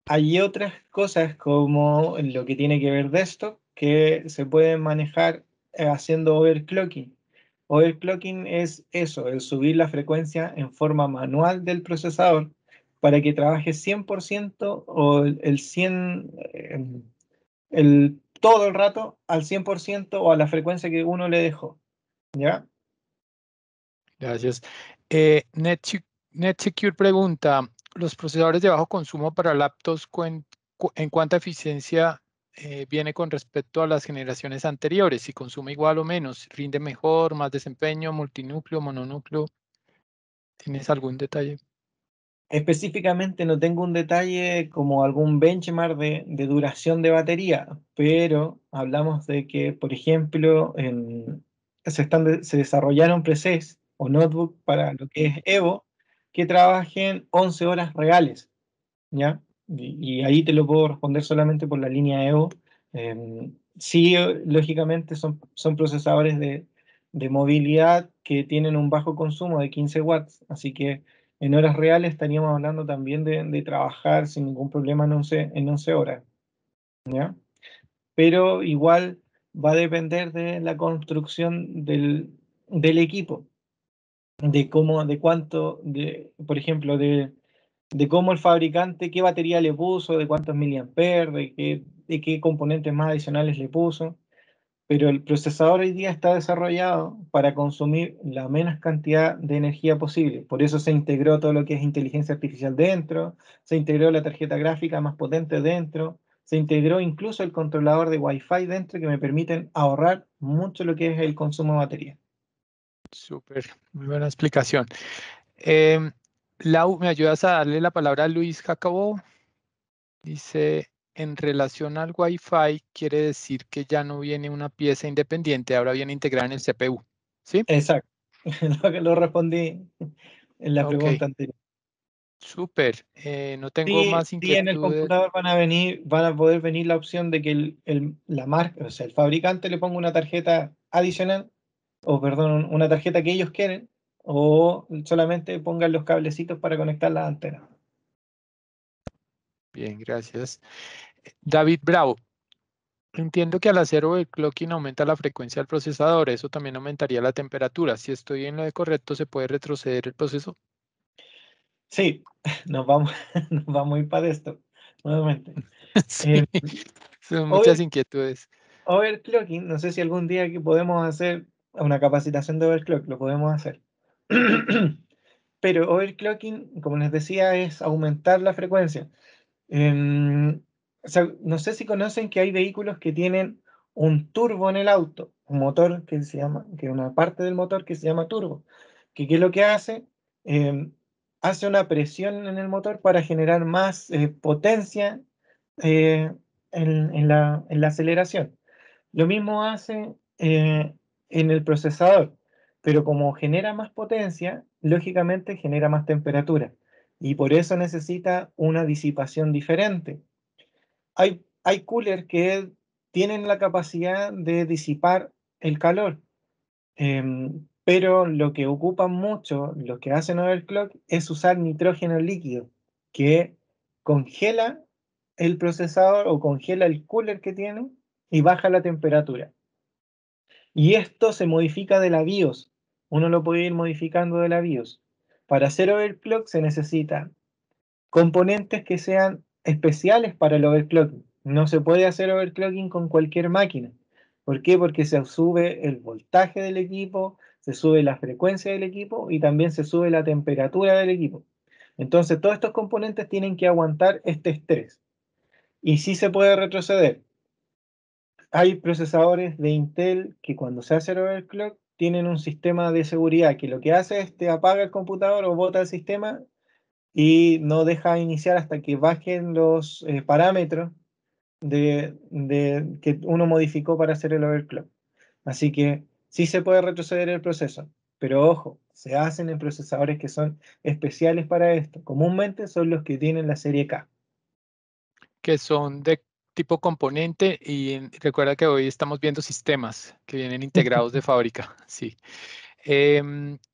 Hay otras cosas como lo que tiene que ver desktop que se pueden manejar haciendo overclocking. Overclocking es eso, el subir la frecuencia en forma manual del procesador para que trabaje 100% o el 100, todo el rato al 100% o a la frecuencia que uno le dejó, ¿ya? Gracias. NetSecure pregunta, ¿los procesadores de bajo consumo para laptops en cuánta eficiencia viene con respecto a las generaciones anteriores? Si consume igual o menos, rinde mejor, más desempeño, multinúcleo, mononúcleo. ¿Tienes algún detalle? Específicamente no tengo un detalle como algún benchmark de duración de batería, pero hablamos de que, por ejemplo, se desarrollaron presets o notebook para lo que es Evo que trabajen 11 horas reales, ¿ya? Y ahí te lo puedo responder solamente por la línea Evo. Sí, lógicamente son procesadores de movilidad que tienen un bajo consumo de 15 watts, así que en horas reales estaríamos hablando también de trabajar sin ningún problema en 11 horas, ¿ya? Pero igual va a depender de la construcción del equipo, de cómo, de cuánto, por ejemplo, de cómo el fabricante, qué batería le puso, de cuántos miliamperes, de qué componentes más adicionales le puso. Pero el procesador hoy día está desarrollado para consumir la menos cantidad de energía posible. Por eso se integró todo lo que es inteligencia artificial dentro, se integró la tarjeta gráfica más potente dentro, se integró incluso el controlador de Wi-Fi dentro que me permiten ahorrar mucho lo que es el consumo de batería. Súper, muy buena explicación. Em, Lau, ¿me ayudas a darle la palabra a Luis Jacobo? Dice, en relación al Wi-Fi, quiere decir que ya no viene una pieza independiente, ahora viene integrada en el CPU. ¿Sí? Exacto, lo que lo respondí en la Ok, pregunta anterior. súper. No tengo Sí, más sí, en el inquietudes. computador van a poder venir la opción de que la marca, o sea, el fabricante le ponga una tarjeta adicional, o perdón, una tarjeta que ellos quieren, o solamente pongan los cablecitos para conectar las antenas. Bien, gracias. David Bravo. Entiendo que al hacer overclocking aumenta la frecuencia del procesador. Eso también aumentaría la temperatura. Si estoy en lo de correcto, ¿se puede retroceder el proceso? Sí, nos vamos, nos vamos a ir para esto, nuevamente. Sí, Eh, son muchas over- inquietudes. overclocking, no sé si algún día que podemos hacer una capacitación de overclock, lo podemos hacer. Pero overclocking, como les decía, es aumentar la frecuencia. O sea, no sé si conocen que hay vehículos que tienen un turbo en el auto, un motor que se llama, que una parte del motor que se llama turbo, que qué es lo que hace. Em, Hace una presión en el motor para generar más potencia eh, en la aceleración. Lo mismo hace en el procesador, pero como genera más potencia, lógicamente genera más temperatura y por eso necesita una disipación diferente. Hay coolers que tienen la capacidad de disipar el calor, pero lo que ocupan mucho, los que hacen overclock, es usar nitrógeno líquido, que congela el procesador o congela el cooler que tiene y baja la temperatura. Y esto se modifica de la BIOS. Uno lo puede ir modificando de la BIOS. Para hacer overclock se necesitan componentes que sean especiales para el overclocking. No se puede hacer overclocking con cualquier máquina. ¿Por qué? Porque se sube el voltaje del equipo, se sube la frecuencia del equipo y también se sube la temperatura del equipo. Entonces, todos estos componentes tienen que aguantar este estrés. Y sí se puede retroceder. Hay procesadores de Intel que cuando se hace el overclock tienen un sistema de seguridad que lo que hace es te apaga el computador o bota el sistema y no deja iniciar hasta que bajen los parámetros que uno modificó para hacer el overclock. Así que sí se puede retroceder el proceso, pero ojo, se hacen en procesadores que son especiales para esto. Comúnmente son los que tienen la serie K. Que son de tipo componente y recuerda que hoy estamos viendo sistemas que vienen integrados de fábrica. Sí.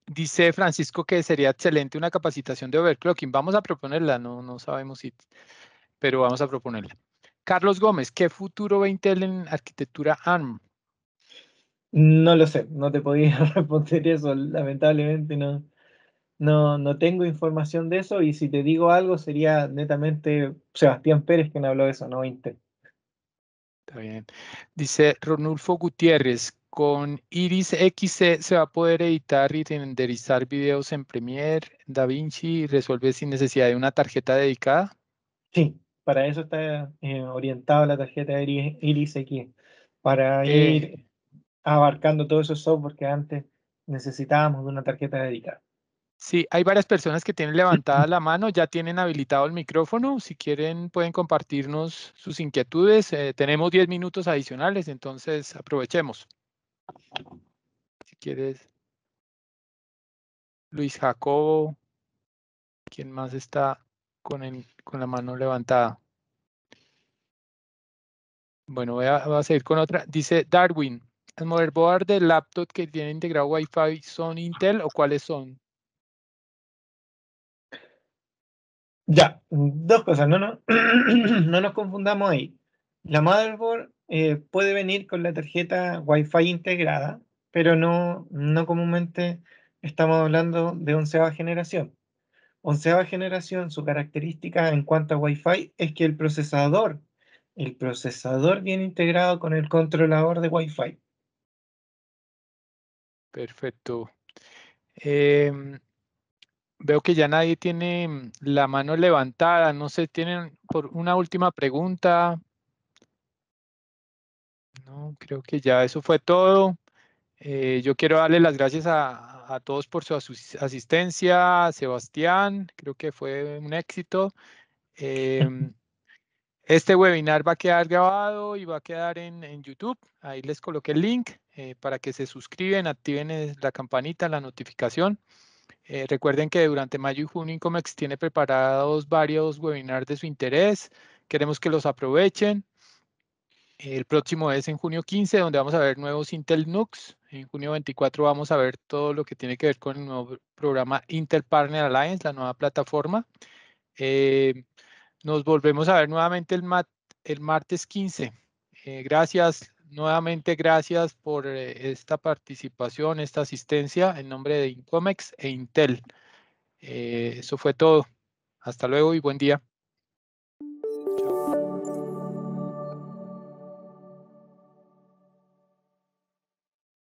Dice Francisco que sería excelente una capacitación de overclocking. Vamos a proponerla, no sabemos si, pero vamos a proponerla. Carlos Gómez, ¿qué futuro ve Intel en arquitectura ARM? No lo sé, no te podía responder eso, lamentablemente no tengo información de eso y si te digo algo sería netamente Sebastián Pérez quien habló de eso, no Intel. Está bien. Dice Ronulfo Gutiérrez, con Iris XC se va a poder editar y renderizar videos en Premiere, DaVinci y resuelve sin necesidad de una tarjeta dedicada. Sí, para eso está orientada la tarjeta Iris X, para Eh, ir abarcando todos esos software que antes necesitábamos de una tarjeta dedicada. sí, hay varias personas que tienen levantada la mano, ya tienen habilitado el micrófono. Si quieren, pueden compartirnos sus inquietudes. Tenemos 10 minutos adicionales, entonces aprovechemos. Si quieres, Luis Jacobo, ¿quién más está con la mano levantada? Bueno, voy a seguir con otra. Dice Darwin, ¿el motherboard del laptop que tiene integrado Wi-Fi son Intel o cuáles son? Ya, dos cosas, no nos confundamos ahí. La motherboard puede venir con la tarjeta Wi-Fi integrada, pero no comúnmente estamos hablando de onceava generación. Onceava generación, su característica en cuanto a Wi-Fi es que el procesador viene integrado con el controlador de Wi-Fi. Perfecto. Em, Veo que ya nadie tiene la mano levantada. No sé, ¿tienen por una última pregunta? No, creo que ya eso fue todo. Yo quiero darle las gracias a todos por su asistencia. Sebastián, creo que fue un éxito. Em, Este webinar va a quedar grabado y va a quedar en YouTube. Ahí les coloqué el link para que se suscriben, activen la campanita, la notificación. Recuerden que durante mayo y junio Incomex tiene preparados varios webinars de su interés. Queremos que los aprovechen. El próximo es en junio 15, donde vamos a ver nuevos Intel NUCs. En junio 24 vamos a ver todo lo que tiene que ver con el nuevo programa Intel Partner Alliance, la nueva plataforma. Nos volvemos a ver nuevamente el martes 15. Gracias, nuevamente gracias por esta participación, esta asistencia en nombre de Incomex e Intel. Eso fue todo. Hasta luego y buen día.